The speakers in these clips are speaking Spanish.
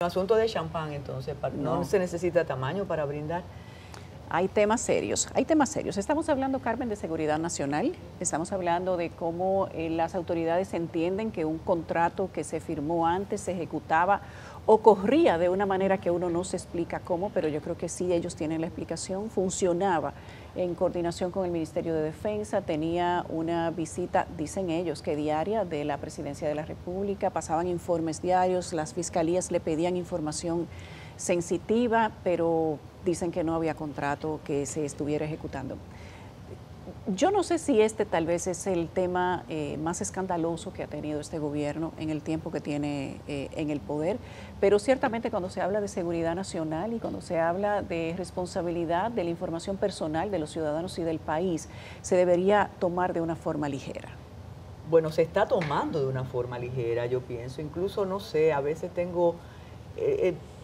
Asunto de champán, entonces, no se necesita tamaño para brindar. Hay temas serios, hay temas serios. Estamos hablando, Carmen, de seguridad nacional, estamos hablando de cómo las autoridades entienden que un contrato que se firmó antes se ejecutaba o corría de una manera que uno no se explica cómo, pero yo creo que sí ellos tienen la explicación. Funcionaba en coordinación con el Ministerio de Defensa, tenía una visita, dicen ellos, que diaria de la Presidencia de la República, pasaban informes diarios, las fiscalías le pedían información sensitiva, pero dicen que no había contrato que se estuviera ejecutando. Yo no sé si este tal vez es el tema más escandaloso que ha tenido este gobierno en el tiempo que tiene en el poder, pero ciertamente cuando se habla de seguridad nacional y cuando se habla de responsabilidad de la información personal de los ciudadanos y del país, se debería tomar de una forma ligera. Bueno, se está tomando de una forma ligera, yo pienso. Incluso, no sé, a veces tengo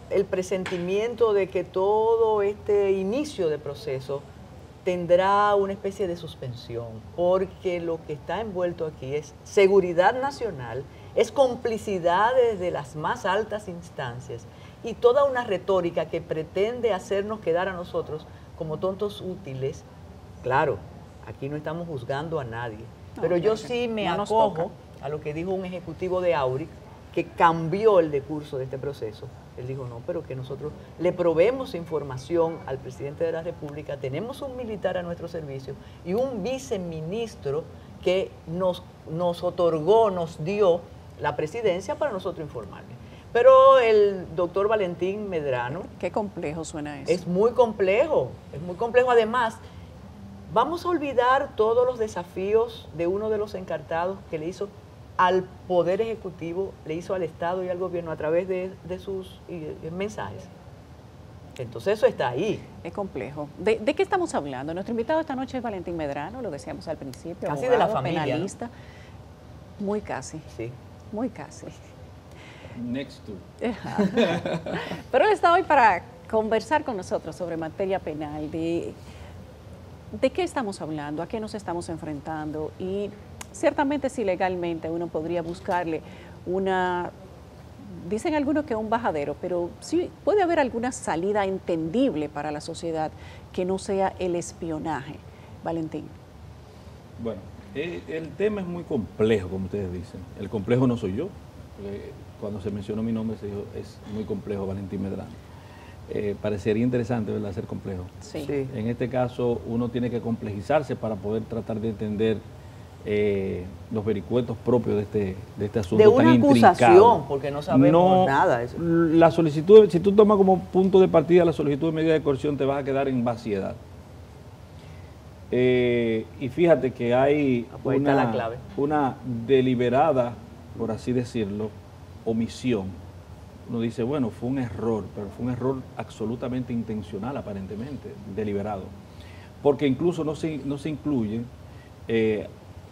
el presentimiento de que todo este inicio de proceso tendrá una especie de suspensión, porque lo que está envuelto aquí es seguridad nacional, es complicidad desde las más altas instancias y toda una retórica que pretende hacernos quedar a nosotros como tontos útiles. Claro, aquí no estamos juzgando a nadie, pero yo sí me acojo a lo que dijo un ejecutivo de Auric, que cambió el decurso de este proceso. Él dijo, no, pero que nosotros le proveemos información al presidente de la República, tenemos un militar a nuestro servicio y un viceministro que nos otorgó, nos dio la presidencia para nosotros informarle. Pero el doctor Valentín Medrano... Qué complejo suena eso. Es muy complejo, es muy complejo. Además, vamos a olvidar todos los desafíos de uno de los encartados que le hizo al Poder Ejecutivo, le hizo al Estado y al Gobierno a través de sus mensajes. Entonces eso está ahí. Es complejo. ¿De qué estamos hablando? Nuestro invitado esta noche es Valentín Medrano, lo decíamos al principio. Casi abogado, de la familia, penalista. ¿No? Muy casi. Sí. Muy casi. Next to. Pero él está hoy para conversar con nosotros sobre materia penal, de qué estamos hablando, a qué nos estamos enfrentando y ciertamente si legalmente uno podría buscarle dicen algunos que un bajadero, pero sí puede haber alguna salida entendible para la sociedad que no sea el espionaje. Valentín. Bueno, el tema es muy complejo, como ustedes dicen. El complejo no soy yo. Cuando se mencionó mi nombre se dijo, es muy complejo, Valentín Medrano. Parecería interesante, ¿verdad?, ser complejo. Sí. En este caso uno tiene que complejizarse para poder tratar de entender los vericuetos propios de este asunto de una tan acusación, intrincado. porque no sabemos nada de eso. La solicitud, si tú tomas como punto de partida la solicitud de medida de coerción, te vas a quedar en vaciedad. Y fíjate que hay una deliberada, por así decirlo, omisión. Uno dice, bueno, fue un error, pero fue un error absolutamente intencional, aparentemente, deliberado. Porque incluso no se incluyen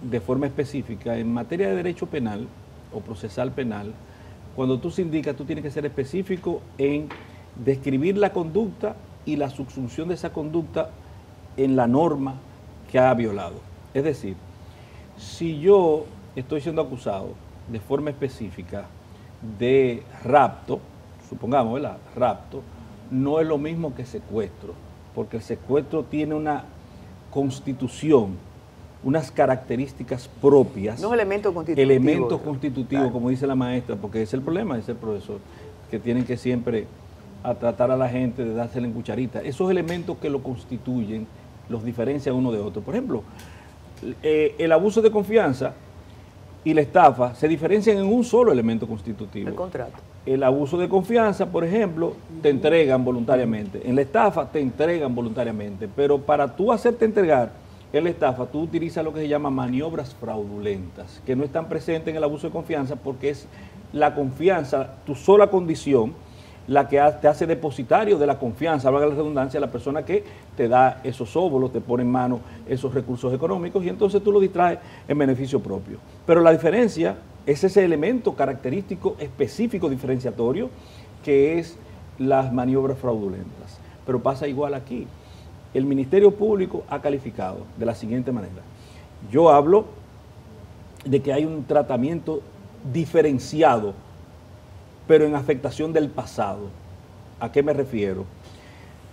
de forma específica en materia de derecho penal o procesal penal. Cuando tú se indica, tú tienes que ser específico en describir la conducta y la subsunción de esa conducta en la norma que ha violado. Es decir, si yo estoy siendo acusado de forma específica de rapto, supongamos, ¿verdad?, rapto, no es lo mismo que secuestro, porque el secuestro tiene una constitución, unas características propias. No elementos constitutivos. Elementos constitutivos, claro, como dice la maestra, porque es el problema de ser profesor, que tienen que siempre a tratar a la gente de dársela en cucharita. Esos elementos que lo constituyen los diferencian uno de otro. Por ejemplo, el abuso de confianza y la estafa se diferencian en un solo elemento constitutivo. El contrato. El abuso de confianza, por ejemplo, te entregan voluntariamente. En la estafa te entregan voluntariamente, pero para tú hacerte entregar en la estafa, tú utilizas lo que se llama maniobras fraudulentas, que no están presentes en el abuso de confianza porque es la confianza, tu sola condición, la que te hace depositario de la confianza, valga la redundancia, la persona que te da esos óvulos, te pone en mano esos recursos económicos y entonces tú lo distraes en beneficio propio. Pero la diferencia es ese elemento característico específico diferenciatorio que es las maniobras fraudulentas. Pero pasa igual aquí. El Ministerio Público ha calificado de la siguiente manera. Yo hablo de que hay un tratamiento diferenciado pero en afectación del pasado. ¿A qué me refiero?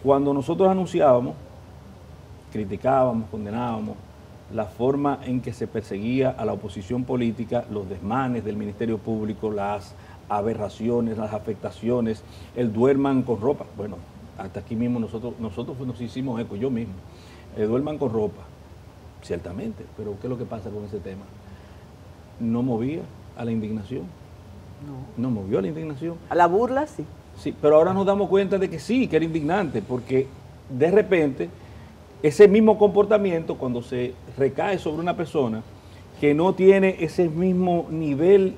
Cuando nosotros anunciábamos, criticábamos, condenábamos la forma en que se perseguía a la oposición política, los desmanes del Ministerio Público, las aberraciones, las afectaciones, el duerman con ropa. Bueno, hasta aquí mismo nosotros nos hicimos eco, yo mismo. Duerman con ropa, ciertamente, pero ¿qué es lo que pasa con ese tema? No movía a la indignación. No movió a la indignación. A la burla, sí. Sí, pero ahora nos damos cuenta de que sí, que era indignante, porque de repente ese mismo comportamiento, cuando se recae sobre una persona que no tiene ese mismo nivel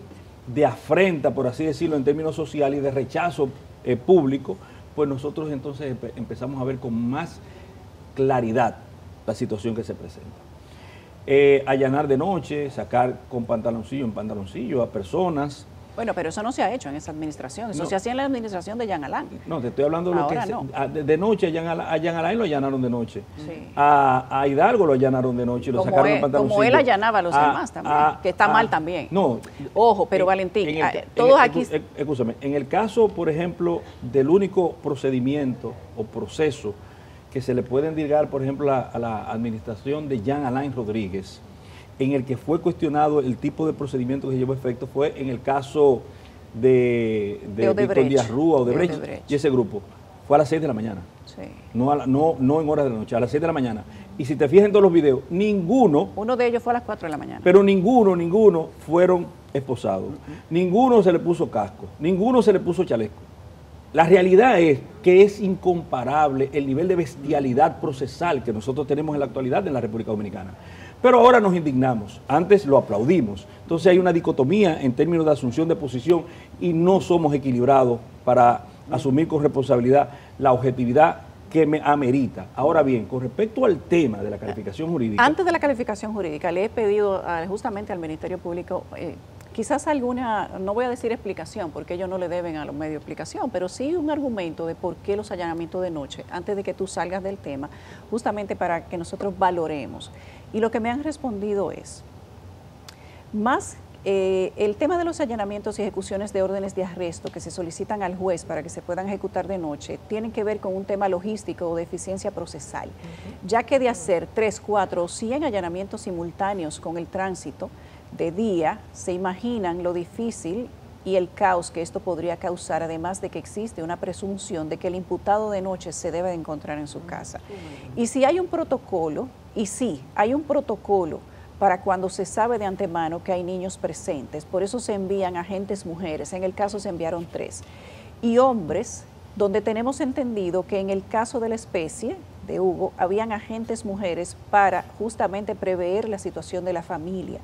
de afrenta, por así decirlo, en términos sociales y de rechazo público, pues nosotros entonces empezamos a ver con más claridad la situación que se presenta. Allanar de noche, sacar con pantaloncillo en pantaloncillo a personas. Bueno, pero eso no se ha hecho en esa administración, eso se hacía en la administración de Jean Alain. No, te estoy hablando de lo ahora que no. De noche, a Jean Alain lo allanaron de noche. Sí. A Hidalgo lo allanaron de noche y lo sacaron en pantaloncillo. Como él allanaba a los demás también, que está mal también. No. Ojo, pero Valentín, todos aquí... Escúchame, en el caso, por ejemplo, del único procedimiento o proceso que se le puede endilgar, por ejemplo, a la administración de Jean Alain Rodríguez, en el que fue cuestionado el tipo de procedimiento que llevó efecto, fue en el caso de Víctor Díaz Rúa, Odebrecht, y ese grupo. Fue a las 6 de la mañana. Sí. No en horas de la noche, a las 6 de la mañana. Y si te fijas en todos los videos, ninguno... Uno de ellos fue a las 4 de la mañana. Pero ninguno fueron esposados. Ninguno se le puso casco. Ninguno se le puso chaleco. La realidad es que es incomparable el nivel de bestialidad procesal que nosotros tenemos en la actualidad en la República Dominicana. Pero ahora nos indignamos, antes lo aplaudimos. Entonces hay una dicotomía en términos de asunción de posición y no somos equilibrados para asumir con responsabilidad la objetividad que me amerita. Ahora bien, con respecto al tema de la calificación jurídica... Antes de la calificación jurídica, le he pedido justamente al Ministerio Público... quizás alguna, no voy a decir explicación, porque ellos no le deben a los medios explicación, pero sí un argumento de por qué los allanamientos de noche, antes de que tú salgas del tema, justamente para que nosotros valoremos. Y lo que me han respondido es, más el tema de los allanamientos y ejecuciones de órdenes de arresto que se solicitan al juez para que se puedan ejecutar de noche, tienen que ver con un tema logístico o de eficiencia procesal, ya que de hacer 3, 4 o 100 allanamientos simultáneos con el tránsito, de día, se imaginan lo difícil y el caos que esto podría causar, además de que existe una presunción de que el imputado de noche se debe de encontrar en su casa. Y si hay un protocolo, para cuando se sabe de antemano que hay niños presentes, por eso se envían agentes mujeres, en el caso se enviaron 3, y hombres, donde tenemos entendido que en el caso de la especie de Hugo, habían agentes mujeres para justamente prever la situación de la familia,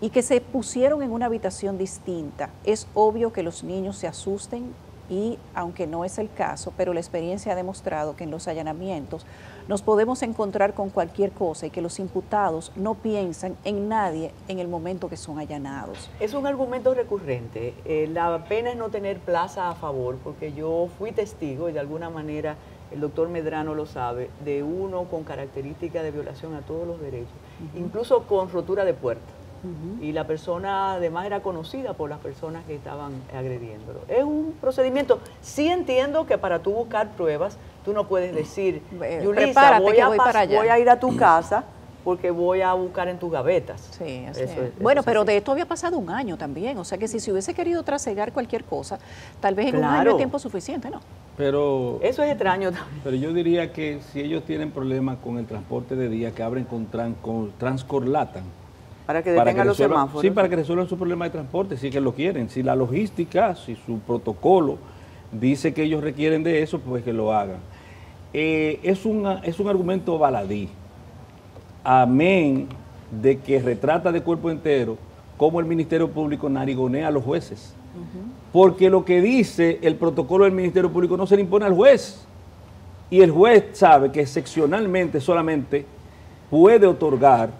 y que se pusieron en una habitación distinta. Es obvio que los niños se asusten y, aunque no es el caso, pero la experiencia ha demostrado que en los allanamientos nos podemos encontrar con cualquier cosa y que los imputados no piensan en nadie en el momento que son allanados. Es un argumento recurrente. La pena es no tener plaza a favor, porque yo fui testigo y de alguna manera el doctor Medrano lo sabe, de uno con características de violación a todos los derechos, incluso con rotura de puerta. Y la persona además era conocida por las personas que estaban agrediéndolo. Es un procedimiento, sí entiendo que para tú buscar pruebas, tú no puedes decir, Yulisa, voy a ir a tu casa porque voy a buscar en tus gavetas. Sí, así es. Bueno, pero de esto había pasado un año también, o sea que si se hubiese querido trasegar cualquier cosa, tal vez en un año es tiempo suficiente, ¿no? Pero eso es extraño también. Pero yo diría que si ellos tienen problemas con el transporte de día, que abren con Transcorlatan, para que detengan los semáforos. Sí, para que resuelvan su problema de transporte, si que lo quieren. Si la logística, si su protocolo dice que ellos requieren de eso, pues que lo hagan. Es un argumento baladí. Amén de que retrata de cuerpo entero cómo el Ministerio Público narigonea a los jueces. Porque lo que dice el protocolo del Ministerio Público no se le impone al juez. Y el juez sabe que excepcionalmente solamente puede otorgar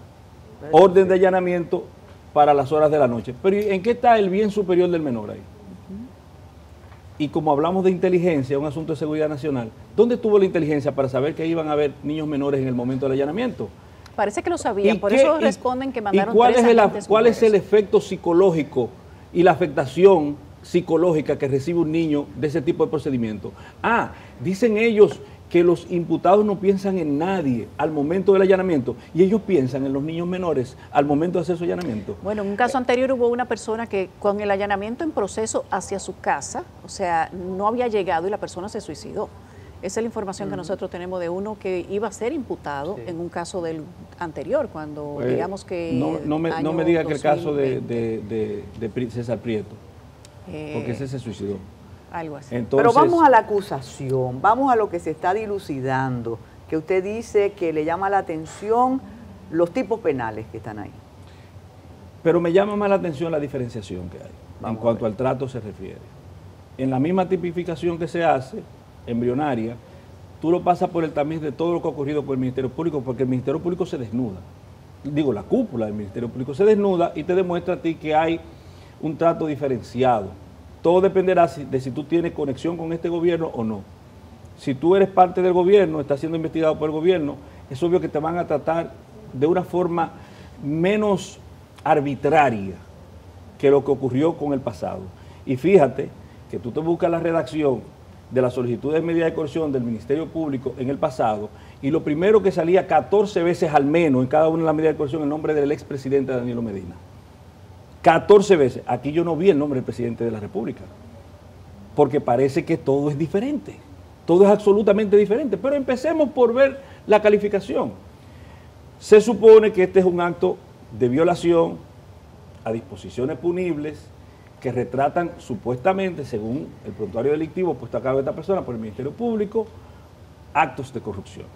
orden de allanamiento para las horas de la noche. Pero ¿en qué está el bien superior del menor ahí? Y como hablamos de inteligencia, un asunto de seguridad nacional, ¿dónde estuvo la inteligencia para saber que iban a haber niños menores en el momento del allanamiento? Parece que lo sabían, por eso responden que mandaron ¿Cuál es el efecto psicológico y la afectación psicológica que recibe un niño de ese tipo de procedimiento. Dicen ellos que los imputados no piensan en nadie al momento del allanamiento y ellos piensan en los niños menores al momento de hacer su allanamiento. Bueno, en un caso anterior hubo una persona que con el allanamiento en proceso hacia su casa, o sea, no había llegado y la persona se suicidó. Esa es la información que nosotros tenemos de uno que iba a ser imputado en un caso del anterior, cuando digamos que... No me diga que el caso de César Prieto, porque ese se suicidó. Algo así. Entonces, pero vamos a la acusación, vamos a lo que se está dilucidando, que usted dice que le llama la atención los tipos penales que están ahí. Pero me llama más la atención la diferenciación que hay en cuanto al trato se refiere. En la misma tipificación que se hace, embrionaria, tú lo pasas por el tamiz de todo lo que ha ocurrido con el Ministerio Público, porque el Ministerio Público se desnuda. Digo, la cúpula del Ministerio Público se desnuda y te demuestra a ti que hay un trato diferenciado. Todo dependerá de si tú tienes conexión con este gobierno o no. Si tú eres parte del gobierno, estás siendo investigado por el gobierno, es obvio que te van a tratar de una forma menos arbitraria que lo que ocurrió con el pasado. Y fíjate que tú te buscas la redacción de la solicitud de medida de coerción del Ministerio Público en el pasado y lo primero que salía 14 veces al menos en cada una de las medidas de coerción el nombre del expresidente Danilo Medina. 14 veces. Aquí yo no vi el nombre del presidente de la República, porque parece que todo es diferente, todo es absolutamente diferente. Pero empecemos por ver la calificación. Se supone que este es un acto de violación a disposiciones punibles que retratan supuestamente, según el prontuario delictivo puesto a cargo de esta persona por el Ministerio Público, actos de corrupción.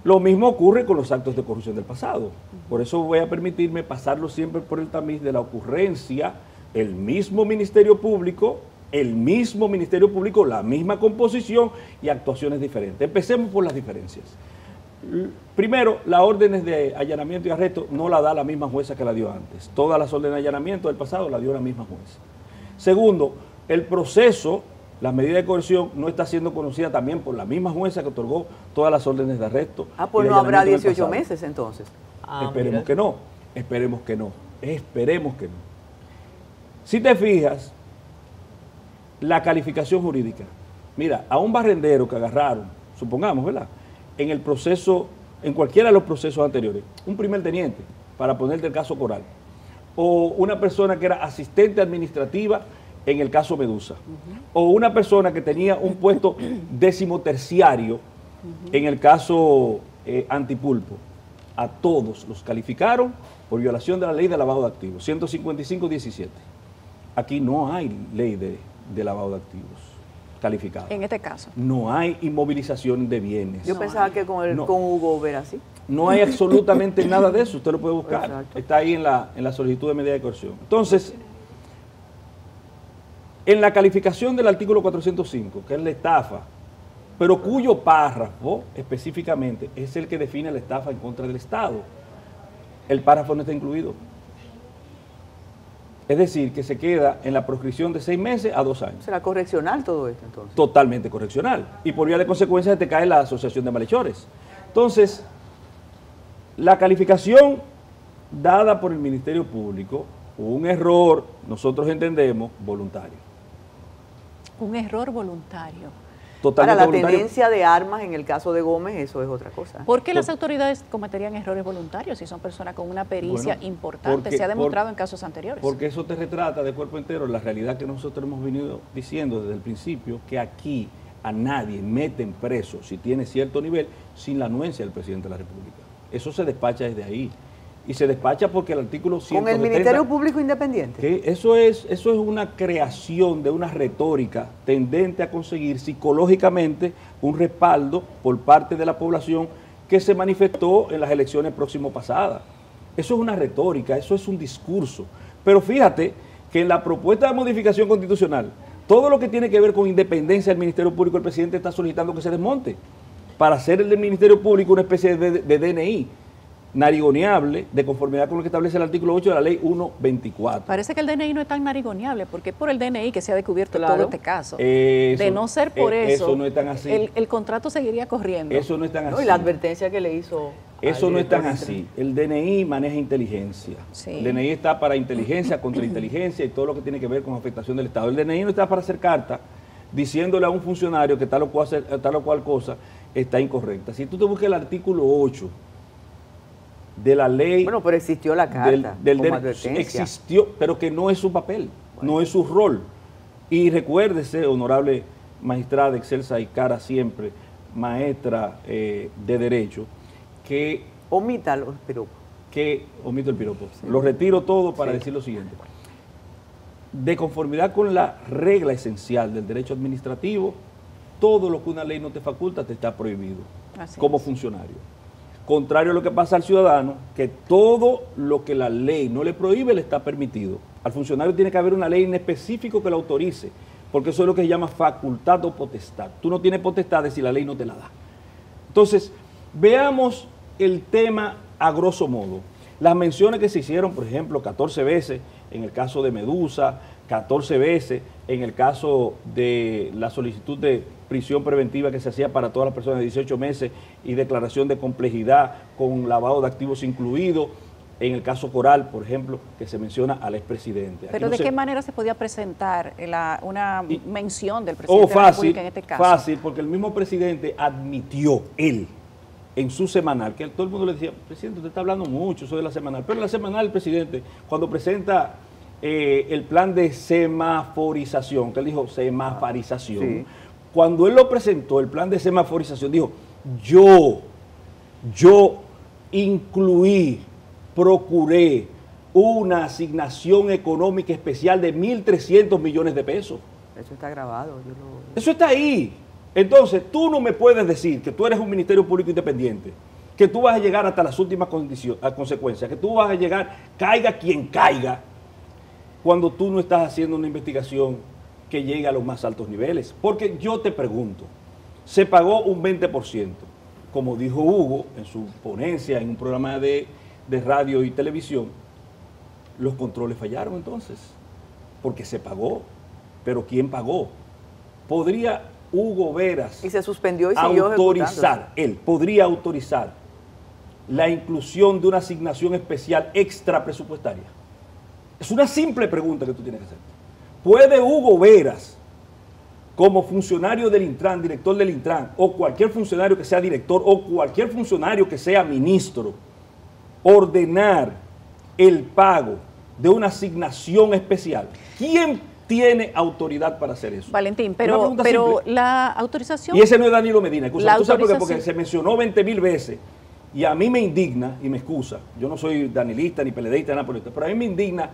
Lo mismo ocurre con los actos de corrupción del pasado. Por eso voy a permitirme pasarlo siempre por el tamiz de la ocurrencia, el mismo Ministerio Público, la misma composición y actuaciones diferentes. Empecemos por las diferencias. Primero, las órdenes de allanamiento y arresto no la da la misma jueza que la dio antes. Todas las órdenes de allanamiento del pasado la dio la misma jueza. Segundo, el proceso, la medida de coerción no está siendo conocida también por la misma jueza que otorgó todas las órdenes de arresto. Pues no habrá 18 meses entonces. Esperemos que no, esperemos que no. Si te fijas, la calificación jurídica. Mira, a un barrendero que agarraron, supongamos, ¿verdad?, en el proceso, en cualquiera de los procesos anteriores, un primer teniente, para ponerte el caso Coral, o una persona que era asistente administrativa en el caso Medusa, o una persona que tenía un puesto 13º en el caso Antipulpo, a todos los calificaron por violación de la ley de lavado de activos, 155-17. Aquí no hay ley de lavado de activos calificada. En este caso. No hay inmovilización de bienes. Yo pensaba que con Hugo era así. No hay absolutamente nada de eso, usted lo puede buscar. Exacto. Está ahí en la solicitud de medida de coerción. Entonces, en la calificación del artículo 405, que es la estafa, pero cuyo párrafo específicamente es el que define la estafa en contra del Estado, el párrafo no está incluido. Es decir, que se queda en la proscripción de 6 meses a 2 años. ¿Será correccional todo esto entonces? Totalmente correccional. Y por vía de consecuencia te cae la asociación de malhechores. Entonces, la calificación dada por el Ministerio Público, un error, nosotros entendemos, voluntario. Un error voluntario. Para la tenencia de armas, en el caso de Gómez, eso es otra cosa. ¿Por qué las autoridades cometerían errores voluntarios si son personas con una pericia importante? Se ha demostrado en casos anteriores. Porque eso te retrata de cuerpo entero la realidad que nosotros hemos venido diciendo desde el principio, que aquí a nadie meten preso si tiene cierto nivel sin la anuencia del presidente de la República. Eso se despacha desde ahí. Y se despacha porque el artículo 170... ¿Con el Ministerio Público Independiente? Que eso es una creación de una retórica tendente a conseguir psicológicamente un respaldo por parte de la población que se manifestó en las elecciones próximo pasadas. Eso es una retórica, eso es un discurso. Pero fíjate que en la propuesta de modificación constitucional, todo lo que tiene que ver con independencia del Ministerio Público, el presidente está solicitando que se desmonte para hacer el del Ministerio Público una especie de DNI narigoneable, de conformidad con lo que establece el artículo 8 de la ley 124. Parece que el DNI no es tan narigoneable, porque es por el DNI que se ha descubierto todo este caso. Eso, de no ser por eso no es tan así. El contrato seguiría corriendo. Eso no es tan así. Y la advertencia que le hizo Eso no es tan así. El DNI maneja inteligencia. Sí. El DNI está para inteligencia, contrainteligencia y todo lo que tiene que ver con afectación del Estado. El DNI no está para hacer carta diciéndole a un funcionario que tal o cual cosa está incorrecta. Si tú te buscas el artículo 8 de la ley... Bueno, pero existió la carta como advertencia. Existió, pero que no es su papel, no es su rol. Y recuérdese, honorable magistrada excelsa y cara siempre, maestra de Derecho, que... Omita los piropos. Que omito el piropo. Sí. Lo retiro todo para decir lo siguiente. De conformidad con la regla esencial del derecho administrativo, todo lo que una ley no te faculta te está prohibido como funcionario. Contrario a lo que pasa al ciudadano, que todo lo que la ley no le prohíbe le está permitido. Al funcionario tiene que haber una ley en específico que lo autorice, porque eso es lo que se llama facultad o potestad. Tú no tienes potestades si la ley no te la da. Entonces, veamos el tema a grosso modo. Las menciones que se hicieron, por ejemplo, 14 veces en el caso de Medusa, 14 veces en el caso de la solicitud de prisión preventiva que se hacía para todas las personas de 18 meses y declaración de complejidad con lavado de activos incluido, en el caso Coral, por ejemplo, que se menciona al expresidente. Pero ¿de qué manera se podía presentar una mención del presidente de la República en este caso? Fácil, porque el mismo presidente admitió, él, en su semanal, que todo el mundo le decía, presidente, usted está hablando mucho eso de la semanal, pero en la semanal el presidente, cuando presenta el plan de semaforización, que él dijo semaforización, sí. Cuando él lo presentó, el plan de semaforización, dijo, yo incluí, procuré una asignación económica especial de 1.300 millones de pesos. Eso está grabado. Eso está ahí. Entonces, tú no me puedes decir que tú eres un Ministerio Público Independiente, que tú vas a llegar hasta las últimas consecuencias, que tú vas a llegar, caiga quien caiga, cuando tú no estás haciendo una investigación que llegue a los más altos niveles. Porque yo te pregunto, se pagó un 20%, como dijo Hugo en su ponencia en un programa de radio y televisión, los controles fallaron entonces, porque se pagó, pero ¿quién pagó? Podría Hugo Veras y se suspendió y siguió autorizar, él podría autorizar la inclusión de una asignación especial extra presupuestaria. Es una simple pregunta que tú tienes que hacer. ¿Puede Hugo Veras, como funcionario del Intran, director del Intran, o cualquier funcionario que sea director, o cualquier funcionario que sea ministro, ordenar el pago de una asignación especial? ¿Quién tiene autoridad para hacer eso? Valentín, pero la autorización... Y ese no es Danilo Medina, excusa. ¿Tú sabes por qué? Porque se mencionó 20.000 veces y a mí me indigna, y me excusa, yo no soy danilista ni peledeísta, nada por esto, pero a mí me indigna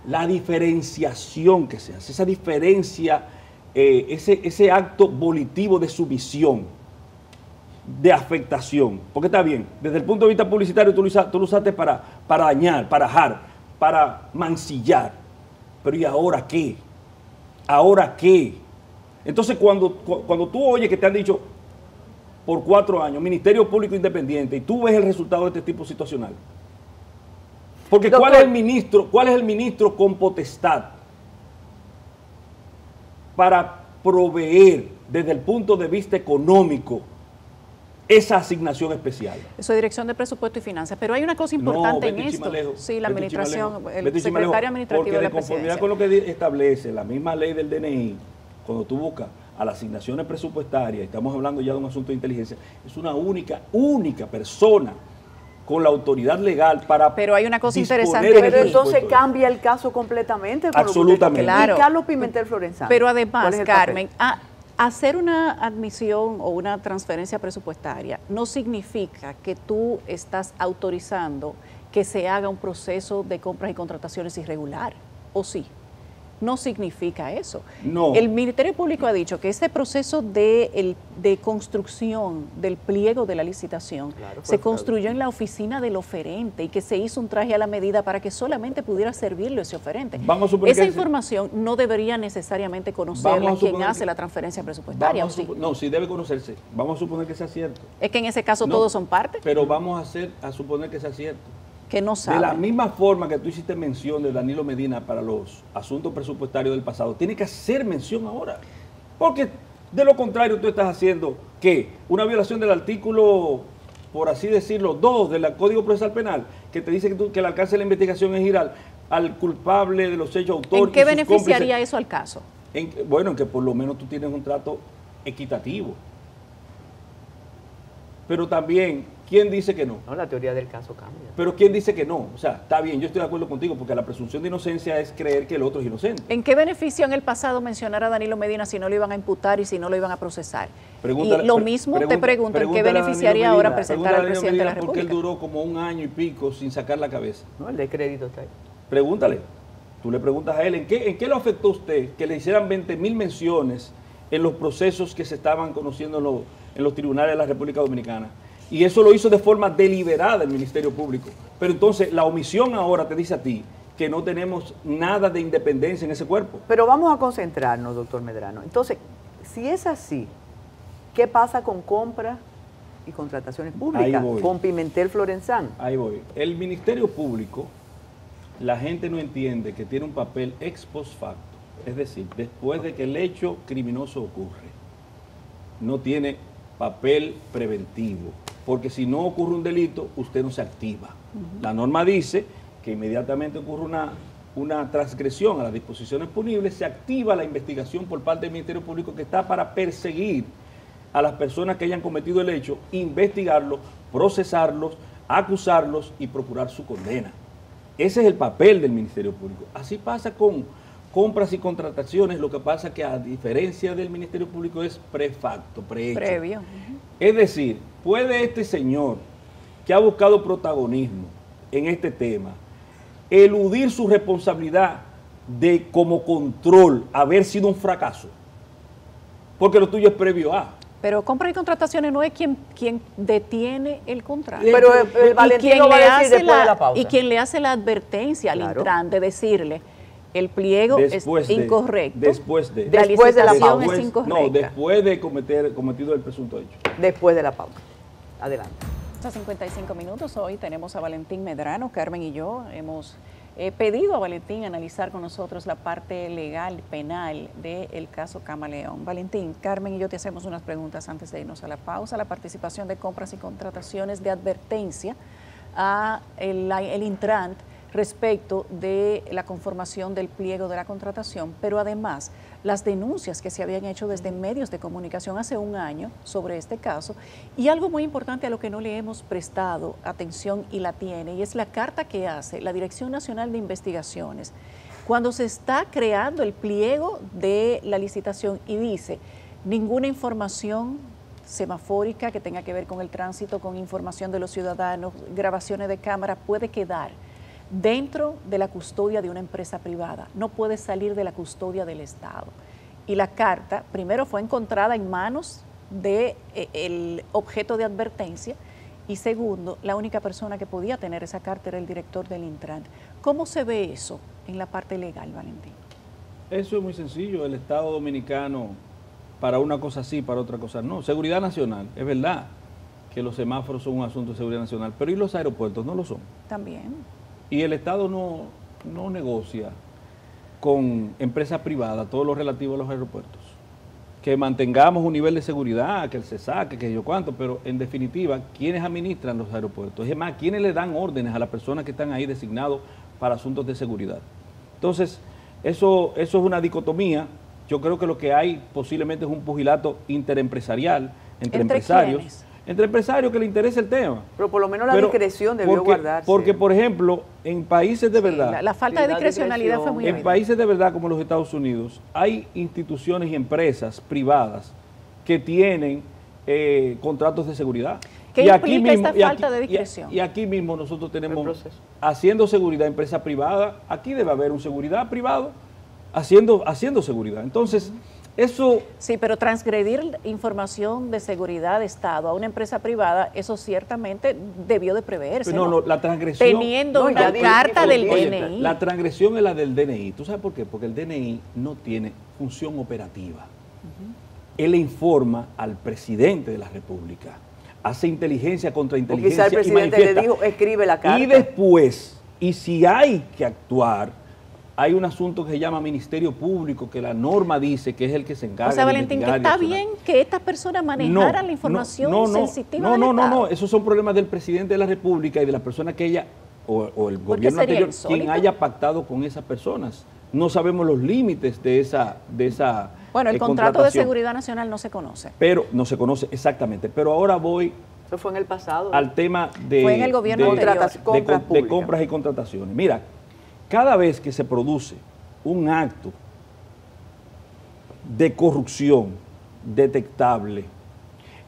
la diferenciación que se hace, esa diferencia, ese acto volitivo de sumisión, de afectación. Porque está bien, desde el punto de vista publicitario tú lo usaste para dañar, para ajar, para mancillar. Pero ¿y ahora qué? ¿Ahora qué? Entonces cuando tú oyes que te han dicho por 4 años, Ministerio Público Independiente, y tú ves el resultado de este tipo situacional. Porque doctor, ¿cuál es el ministro con potestad para proveer desde el punto de vista económico esa asignación especial? Eso es Dirección de Presupuesto y Finanzas, pero hay una cosa importante en esto. Sí, la administración, el secretario administrativo de la presidencia. Porque de conformidad con lo que establece la misma ley del DNI, cuando tú buscas a las asignaciones presupuestarias, estamos hablando ya de un asunto de inteligencia, es una única persona con la autoridad legal para... Pero hay una cosa interesante. Pero entonces cambia el caso completamente. Absolutamente. Claro. Y Carlos Pimentel Florenzano. Pero además, Carmen, hacer una admisión o una transferencia presupuestaria no significa que tú estás autorizando que se haga un proceso de compras y contrataciones irregular, ¿o sí? No significa eso. No. El Ministerio Público ha dicho que este proceso de construcción del pliego de la licitación se construyó en la oficina del oferente y que se hizo un traje a la medida para que solamente pudiera servirle ese oferente. Esa información no debería necesariamente conocerla quien hace la transferencia presupuestaria, ¿o sí? No, sí debe conocerse. Vamos a suponer que sea cierto. Es que en ese caso todos son parte. Pero vamos a suponer que sea cierto. Que no sabe. De la misma forma que tú hiciste mención de Danilo Medina para los asuntos presupuestarios del pasado, tiene que hacer mención ahora. Porque de lo contrario tú estás haciendo, ¿qué? Una violación del artículo por así decirlo, 2 del Código Procesal Penal, que te dice que el alcance de la investigación es ir al culpable de los hechos autor. ¿En qué beneficiaría eso al caso? Bueno, en que por lo menos tú tienes un trato equitativo. Pero también, ¿quién dice que no? No, la teoría del caso cambia. Pero ¿quién dice que no? O sea, está bien, yo estoy de acuerdo contigo, porque la presunción de inocencia es creer que el otro es inocente. ¿En qué beneficio en el pasado mencionar a Danilo Medina si no lo iban a imputar y si no lo iban a procesar? Y lo mismo te pregunto, ¿en qué beneficiaría ahora presentar al presidente de la República? Porque él duró como 1 año y pico sin sacar la cabeza. No, el de crédito está ahí. Pregúntale. Tú le preguntas a él, ¿en qué le afectó a usted que le hicieran 20.000 menciones en los procesos que se estaban conociendo en los tribunales de la República Dominicana? Y eso lo hizo de forma deliberada el Ministerio Público. Pero entonces la omisión ahora te dice a ti que no tenemos nada de independencia en ese cuerpo. Pero vamos a concentrarnos, doctor Medrano. Entonces, si es así, ¿qué pasa con compras y contrataciones públicas? Con Pimentel Florenzán. Ahí voy. El Ministerio Público, la gente no entiende que tiene un papel ex post facto. Es decir, después de que el hecho criminoso ocurre, no tiene papel preventivo. Porque si no ocurre un delito, usted no se activa. La norma dice que inmediatamente ocurre una transgresión a las disposiciones punibles, se activa la investigación por parte del Ministerio Público, que está para perseguir a las personas que hayan cometido el hecho, investigarlos, procesarlos, acusarlos y procurar su condena. Ese es el papel del Ministerio Público. Así pasa con compras y contrataciones, lo que pasa que a diferencia del Ministerio Público es prefacto, prehecho. Previo. Es decir, puede este señor que ha buscado protagonismo en este tema eludir su responsabilidad de como control haber sido un fracaso, porque lo tuyo es previo a. Pero compras y contrataciones no es quien detiene el contrato. Pero el Valentín lo va a decir después de la pausa. Y quien le hace la advertencia al Intran de decirle, el pliego es incorrecto. Después de la licitación es incorrecta. No, después de cometido el presunto hecho. Después de la pausa. Adelante. Hasta 55 minutos. Hoy tenemos a Valentín Medrano. Carmen y yo hemos pedido a Valentín analizar con nosotros la parte legal, penal del caso Camaleón. Valentín, Carmen y yo te hacemos unas preguntas antes de irnos a la pausa. La participación de compras y contrataciones de advertencia a el Intran respecto de la conformación del pliego de la contratación, pero además las denuncias que se habían hecho desde medios de comunicación hace 1 año sobre este caso, y algo muy importante a lo que no le hemos prestado atención y la tiene, y es la carta que hace la Dirección Nacional de Investigaciones cuando se está creando el pliego de la licitación y dice, ninguna información semafórica que tenga que ver con el tránsito, con información de los ciudadanos, grabaciones de cámara, puede quedar dentro de la custodia de una empresa privada, no puede salir de la custodia del Estado. Y la carta, primero, fue encontrada en manos del objeto de advertencia, y segundo, la única persona que podía tener esa carta era el director del Intran. ¿Cómo se ve eso en la parte legal, Valentín? Eso es muy sencillo. El Estado dominicano, para una cosa sí, para otra cosa no. Seguridad nacional, es verdad que los semáforos son un asunto de seguridad nacional, pero ¿y los aeropuertos? No lo son. También. Y el Estado no negocia con empresas privadas todo lo relativo a los aeropuertos. Que mantengamos un nivel de seguridad, que se saque, que yo cuánto, pero en definitiva, ¿quiénes administran los aeropuertos? Es más, ¿quiénes le dan órdenes a las personas que están ahí designados para asuntos de seguridad? Entonces, eso es una dicotomía. Yo creo que lo que hay posiblemente es un pugilato interempresarial entre empresarios. ¿Quiénes? Entre empresarios que le interesa el tema. Pero por lo menos la discreción debió guardarse. Porque, por ejemplo, en países de verdad... La falta de discrecionalidad fue muy evidente. En países de verdad como los Estados Unidos, hay instituciones y empresas privadas que tienen contratos de seguridad. ¿Qué implica esta falta de discreción? Y aquí mismo nosotros tenemos, haciendo seguridad, empresa privada, aquí debe haber un seguridad privado haciendo seguridad. Entonces... Eso... Sí, pero transgredir información de seguridad de Estado a una empresa privada, eso ciertamente debió de preverse. No, la transgresión... Teniendo una carta del DNI. La transgresión es la del DNI. ¿Tú sabes por qué? Porque el DNI no tiene función operativa. Él le informa al presidente de la República. Hace inteligencia contra inteligencia. O quizá el presidente le dijo, escribe la carta. Y después, y si hay que actuar, hay un asunto que se llama Ministerio Público, que la norma dice que es el que se encarga. O sea, de Valentín, que está bien que estas personas manejaran la información sensitiva del Estado. No, esos son problemas del presidente de la República y de las personas que ella, o el gobierno anterior, quien haya pactado con esas personas. No sabemos los límites de esa Bueno, el contrato de seguridad nacional no se conoce. Pero no se conoce exactamente. Pero ahora voy. Eso fue en el pasado. Al tema de, fue en el gobierno de compras y contrataciones. Mira, cada vez que se produce un acto de corrupción detectable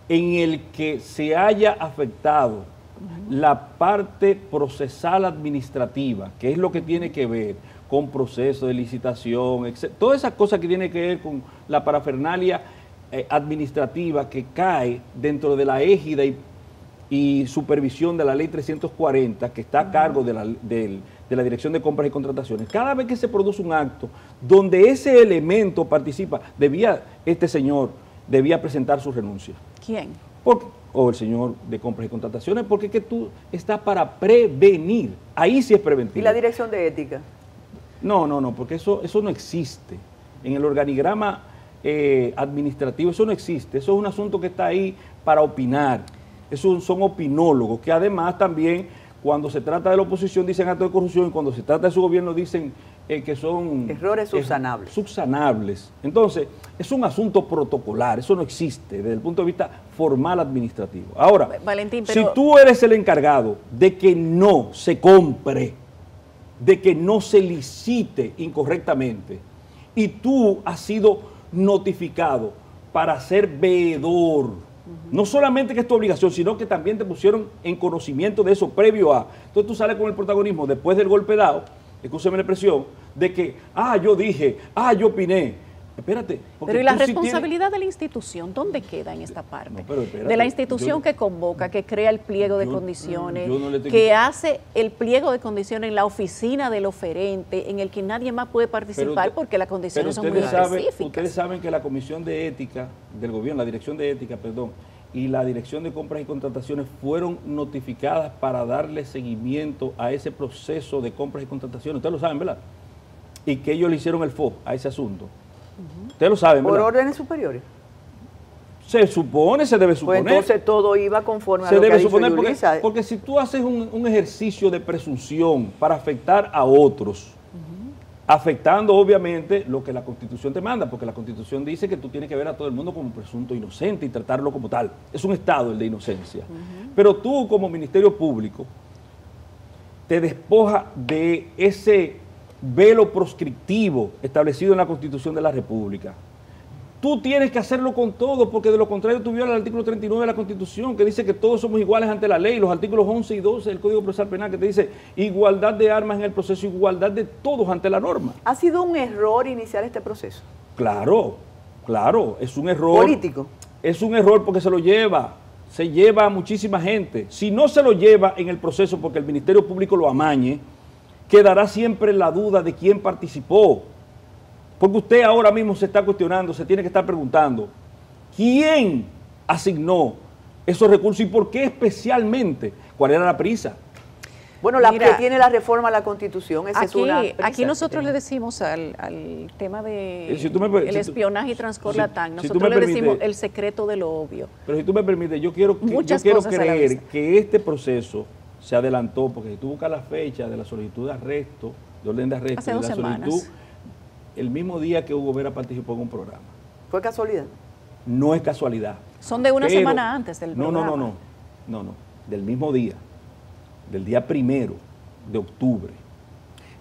en el que se haya afectado la parte procesal administrativa, que es lo que tiene que ver con procesos de licitación, etc. Todas esas cosas que tienen que ver con la parafernalia administrativa que cae dentro de la égida y supervisión de la ley 340, que está a cargo de la Dirección de Compras y Contrataciones. Cada vez que se produce un acto donde ese elemento participa, este señor debía presentar su renuncia. ¿Quién? O el señor de Compras y Contrataciones, porque es que tú estás para prevenir. Ahí sí es preventivo. ¿Y la Dirección de Ética? No, porque eso no existe. En el organigrama administrativo eso no existe. Eso es un asunto que está ahí para opinar. Esos son opinólogos, que además también cuando se trata de la oposición dicen actos de corrupción y cuando se trata de su gobierno dicen que son errores subsanables. Subsanables. Entonces, es un asunto protocolar, eso no existe desde el punto de vista formal administrativo. Ahora, Valentín, si tú eres el encargado de que no se compre, de que no se licite incorrectamente y tú has sido notificado para ser veedor, no solamente que es tu obligación, sino que también te pusieron en conocimiento de eso previo a. Entonces tú sales con el protagonismo después del golpe dado, escúcheme la expresión, de que, yo dije, yo opiné. Espérate. Pero ¿y la responsabilidad de la institución dónde queda en esta parte? No, pero espérate, de la institución que convoca, que crea el pliego de condiciones, que hace el pliego de condiciones en la oficina del oferente, en el que nadie más puede participar porque las condiciones son muy específicas. Ustedes saben que la Comisión de Ética del Gobierno, la Dirección de Ética, y la Dirección de Compras y Contrataciones fueron notificadas para darle seguimiento a ese proceso de compras y contrataciones. Ustedes lo saben, ¿verdad? Y que ellos le hicieron el FO a ese asunto. Ustedes lo saben, ¿verdad? ¿Por órdenes superiores? Se supone, se debe suponer. Pues entonces todo iba conforme a lo que ha dicho Yulisa. Porque si tú haces un ejercicio de presunción para afectar a otros, afectando obviamente lo que la Constitución te manda, porque la Constitución dice que tú tienes que ver a todo el mundo como presunto inocente y tratarlo como tal. Es un estado el de inocencia. Pero tú como Ministerio Público te despoja de ese velo proscriptivo establecido en la Constitución de la República. Tú tienes que hacerlo con todo, porque de lo contrario tú violas el artículo 39 de la Constitución, que dice que todos somos iguales ante la ley, los artículos 11 y 12 del Código Procesal Penal, que te dice igualdad de armas en el proceso, igualdad de todos ante la norma. ¿Ha sido un error iniciar este proceso? Claro, es un error. ¿Político? Es un error porque se lleva a muchísima gente. Si no se lo lleva en el proceso porque el Ministerio Público lo amañe, quedará siempre la duda de quién participó. Porque usted ahora mismo se está cuestionando, se tiene que estar preguntando, ¿quién asignó esos recursos y por qué especialmente? ¿Cuál era la prisa? Bueno, la que tiene la reforma a la Constitución, esa es una prisa. Aquí nosotros le decimos al tema de el espionaje y transcorlatán, nosotros le decimos el secreto de lo obvio. Pero si tú me permites, yo quiero creer que este proceso se adelantó, porque si tú buscas la fecha de la solicitud de arresto, de orden de arresto, hace 2 semanas. El mismo día que Hugo Vera participó en un programa. ¿Fue casualidad? No es casualidad. Son de una semana antes del programa. No, del mismo día, del día 1 de octubre.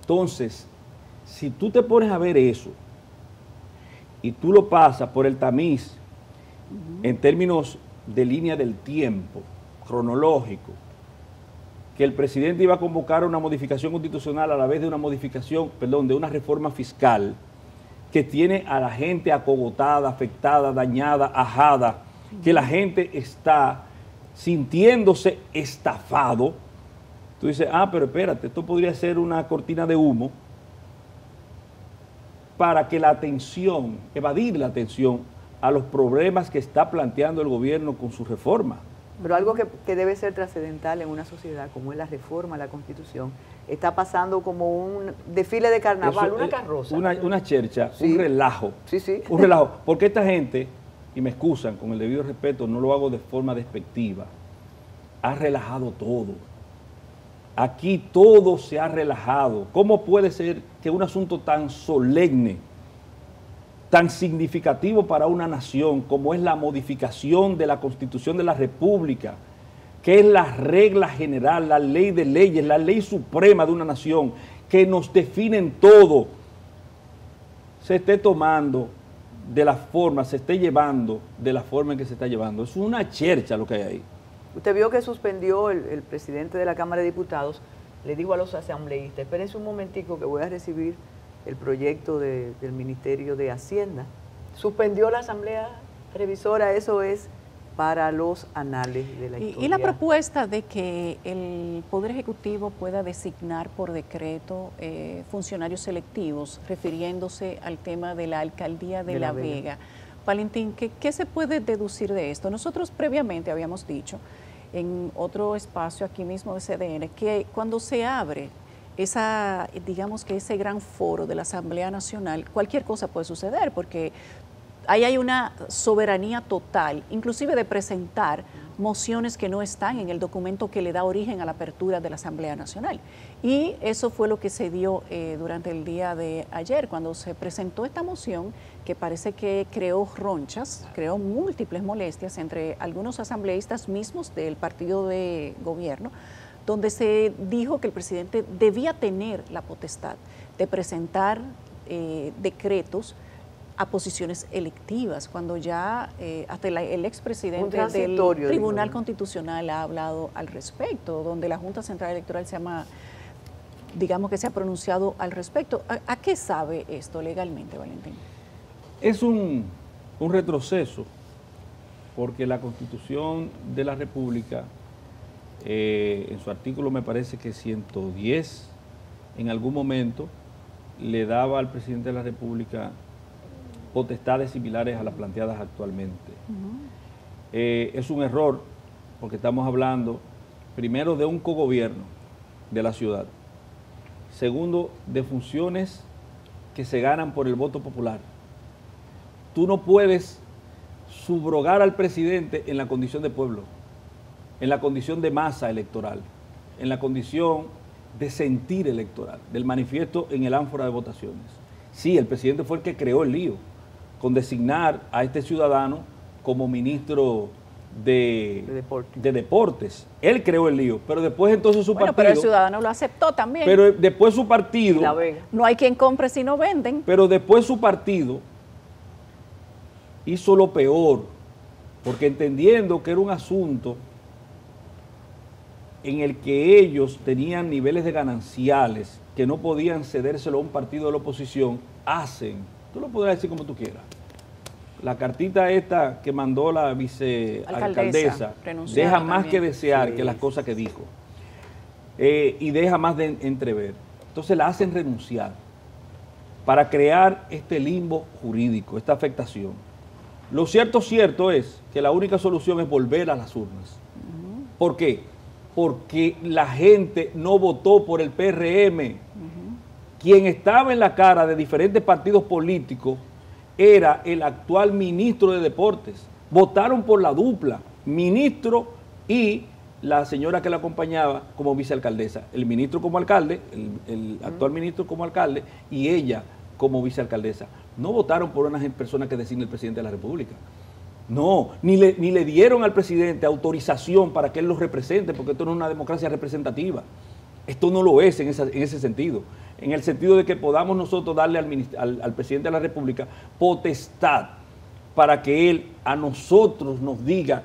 Entonces, si tú te pones a ver eso y tú lo pasas por el tamiz en términos de línea del tiempo, cronológico, que el presidente iba a convocar una modificación constitucional a la vez de de una reforma fiscal que tiene a la gente acogotada, afectada, dañada, ajada, que la gente está sintiéndose estafado. Tú dices, pero espérate, esto podría ser una cortina de humo para que evadir la atención a los problemas que está planteando el gobierno con su reforma. Pero algo que debe ser trascendental en una sociedad como es la reforma a la Constitución está pasando como un desfile de carnaval, una carroza. Una chercha, sí. Un relajo. Sí, sí. Un relajo. Porque esta gente, y me excusan, con el debido respeto, no lo hago de forma despectiva, ha relajado todo. Aquí todo se ha relajado. ¿Cómo puede ser que un asunto tan solemne, tan significativo para una nación como es la modificación de la Constitución de la República, que es la regla general, la ley de leyes, la ley suprema de una nación, que nos definen todo, se esté tomando de la forma, se esté llevando de la forma en que se está llevando? Es una chercha lo que hay ahí. Usted vio que suspendió el presidente de la Cámara de Diputados, le dijo a los asambleístas, espérense un momentico que voy a recibir el proyecto del Ministerio de Hacienda. Suspendió la Asamblea Revisora, eso es para los anales de la historia. Y la propuesta de que el Poder Ejecutivo pueda designar por decreto funcionarios selectivos, refiriéndose al tema de la Alcaldía de La Vega. Valentín, ¿qué se puede deducir de esto? Nosotros previamente habíamos dicho en otro espacio aquí mismo de CDN que cuando se abre digamos que ese gran foro de la Asamblea Nacional, cualquier cosa puede suceder porque ahí hay una soberanía total, inclusive de presentar mociones que no están en el documento que le da origen a la apertura de la Asamblea Nacional. Y eso fue lo que se dio durante el día de ayer, cuando se presentó esta moción que parece que creó ronchas, creó múltiples molestias entre algunos asambleístas mismos del partido de gobierno, donde se dijo que el presidente debía tener la potestad de presentar decretos a posiciones electivas, cuando ya hasta el expresidente del Tribunal Constitucional ha hablado al respecto, donde la Junta Central Electoral digamos que se ha pronunciado al respecto. ¿A qué sabe esto legalmente, Valentín? Es un retroceso, porque la Constitución de la República, en su artículo me parece que 110, en algún momento le daba al presidente de la República potestades similares a las planteadas actualmente. Es un error, porque estamos hablando, primero, de un cogobierno de la ciudad, segundo, de funciones que se ganan por el voto popular. Tú no puedes subrogar al presidente en la condición de pueblo, en la condición de masa electoral, en la condición de sentir electoral, del manifiesto en el ánfora de votaciones. Sí, el presidente fue el que creó el lío con designar a este ciudadano como ministro de deportes. Él creó el lío, pero después entonces su partido... pero el ciudadano lo aceptó también. Pero después su partido... No hay quien compre si no venden. Pero después su partido hizo lo peor, porque entendiendo que era un asunto en el que ellos tenían niveles de gananciales que no podían cedérselo a un partido de la oposición, tú lo podrás decir como tú quieras, la cartita esta que mandó la vicealcaldesa deja más que desear que las cosas que dijo, y deja más de entrever. Entonces la hacen renunciar para crear este limbo jurídico, esta afectación. Lo cierto es que la única solución es volver a las urnas. ¿Por qué? Porque la gente no votó por el PRM. Quien estaba en la cara de diferentes partidos políticos era el actual ministro de Deportes. Votaron por la dupla, ministro y la señora que la acompañaba como vicealcaldesa. El ministro como alcalde, el actual ministro como alcalde y ella como vicealcaldesa. No votaron por una persona que designa el presidente de la República. No, ni le dieron al presidente autorización para que él los represente, porque esto no es una democracia representativa. Esto no lo es en ese sentido. En el sentido de que podamos nosotros darle al presidente de la República potestad para que él a nosotros nos diga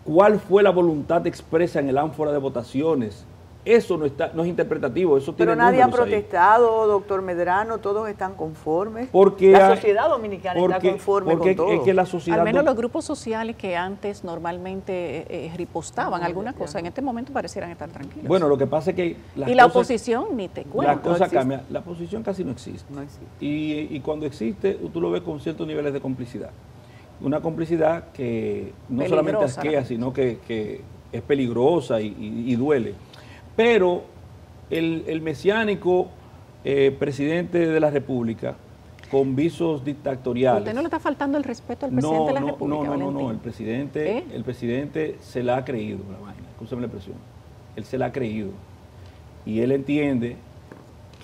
cuál fue la voluntad expresa en el ánfora de votaciones. Eso no es interpretativo, eso tiene números ahí. Pero nadie ha protestado, doctor Medrano, todos están conformes. Porque la sociedad dominicana está conforme con todo. Es que la sociedad al menos los grupos sociales que antes normalmente ripostaban alguna cosa, en este momento parecieran estar tranquilos. Bueno, lo que pasa es que... la oposición ni te cuento. La cosa cambia. La oposición casi no existe. No existe. Y cuando existe, tú lo ves con ciertos niveles de complicidad. Una complicidad que no solamente asquea, sino que es peligrosa y duele. Pero el mesiánico presidente de la República con visos dictatoriales. ¿Usted no le está faltando el respeto al presidente de la República, Valentín? No, el presidente se la ha creído la vaina, escúchame la expresión. Él se la ha creído. Y él entiende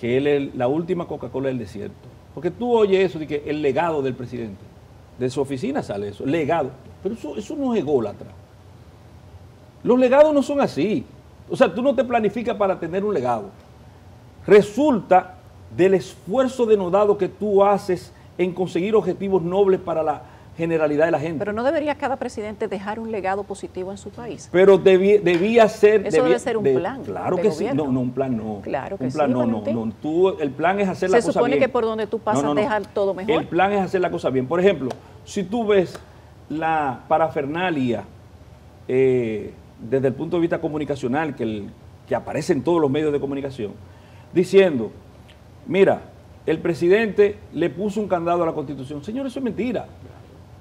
que él es la última Coca-Cola del desierto. Porque tú oyes eso de que el legado del presidente, de su oficina sale eso, legado. Pero eso no es ególatra. Los legados no son así. O sea, tú no te planificas para tener un legado. Resulta del esfuerzo denodado que tú haces en conseguir objetivos nobles para la generalidad de la gente. Pero no debería cada presidente dejar un legado positivo en su país. Pero debía ser... Eso debe ser un plan. Claro que sí. No, un plan no. Claro que un plan sí, no. El plan es hacer la cosa bien. Se supone que por donde tú pasas dejar todo mejor. El plan es hacer la cosa bien. Por ejemplo, si tú ves la parafernalia desde el punto de vista comunicacional que aparece en todos los medios de comunicación, diciendo, mira, el presidente le puso un candado a la Constitución. Señor, eso es mentira.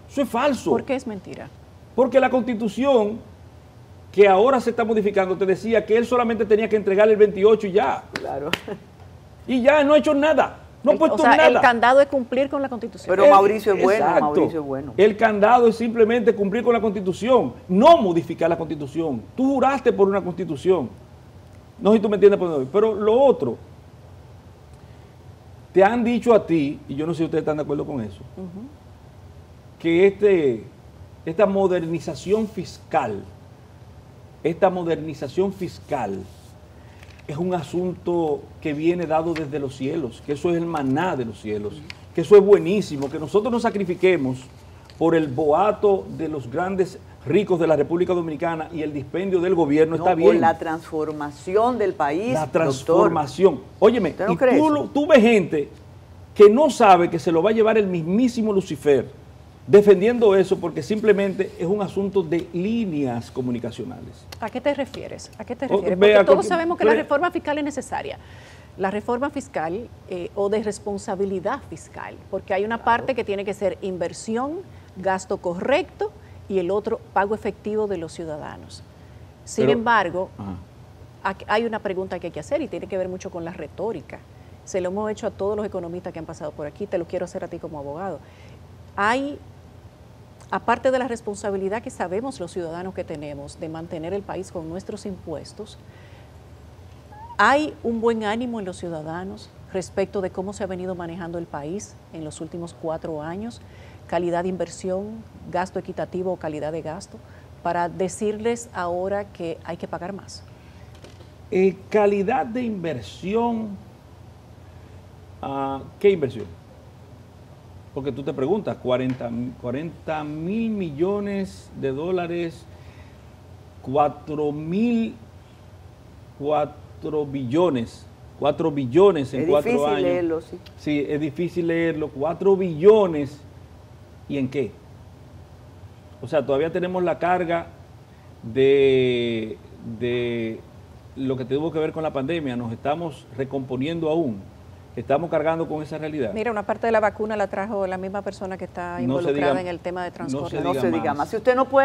Eso es falso. ¿Por qué es mentira? Porque la Constitución, que ahora se está modificando, te decía que él solamente tenía que entregar el 28 y ya. Claro. Y ya no ha hecho nada. No ha puesto nada. El candado es cumplir con la Constitución. Pero Mauricio es bueno, exacto. Mauricio es bueno. El candado es simplemente cumplir con la Constitución, no modificar la Constitución. Tú juraste por una Constitución. No sé si tú me entiendes por dónde voy. Pero lo otro, te han dicho a ti, y yo no sé si ustedes están de acuerdo con eso, que esta modernización fiscal es un asunto que viene dado desde los cielos, que eso es el maná de los cielos, que eso es buenísimo, que nosotros nos sacrifiquemos por el boato de los grandes ricos de la República Dominicana y el dispendio del gobierno, está bien. Por la transformación del país, la transformación. Doctor. Óyeme, ¿No crees? Tú ves gente que no sabe que se lo va a llevar el mismísimo Lucifer defendiendo eso porque simplemente es un asunto de líneas comunicacionales. ¿A qué te refieres? Porque todos sabemos que la reforma fiscal es necesaria. La reforma fiscal o de responsabilidad fiscal, porque hay una parte que tiene que ser inversión, gasto correcto y el otro pago efectivo de los ciudadanos. Sin embargo, hay una pregunta que hay que hacer y tiene que ver mucho con la retórica. Se lo hemos hecho a todos los economistas que han pasado por aquí, te lo quiero hacer a ti como abogado. Aparte de la responsabilidad que sabemos los ciudadanos que tenemos de mantener el país con nuestros impuestos, hay un buen ánimo en los ciudadanos respecto de cómo se ha venido manejando el país en los últimos 4 años, calidad de inversión, gasto equitativo o calidad de gasto, para decirles ahora que hay que pagar más. Calidad de inversión, ¿qué inversión? Porque tú te preguntas, 40 mil millones de dólares, 4 billones en 4 años. Leerlo, sí. Sí, es difícil leerlo, 4 billones, ¿y en qué? O sea, todavía tenemos la carga de lo que tuvo que ver con la pandemia, nos estamos recomponiendo aún. Estamos cargando con esa realidad. Mira, una parte de la vacuna la trajo la misma persona que está involucrada en el tema de transporte. No se diga más. Si usted no puede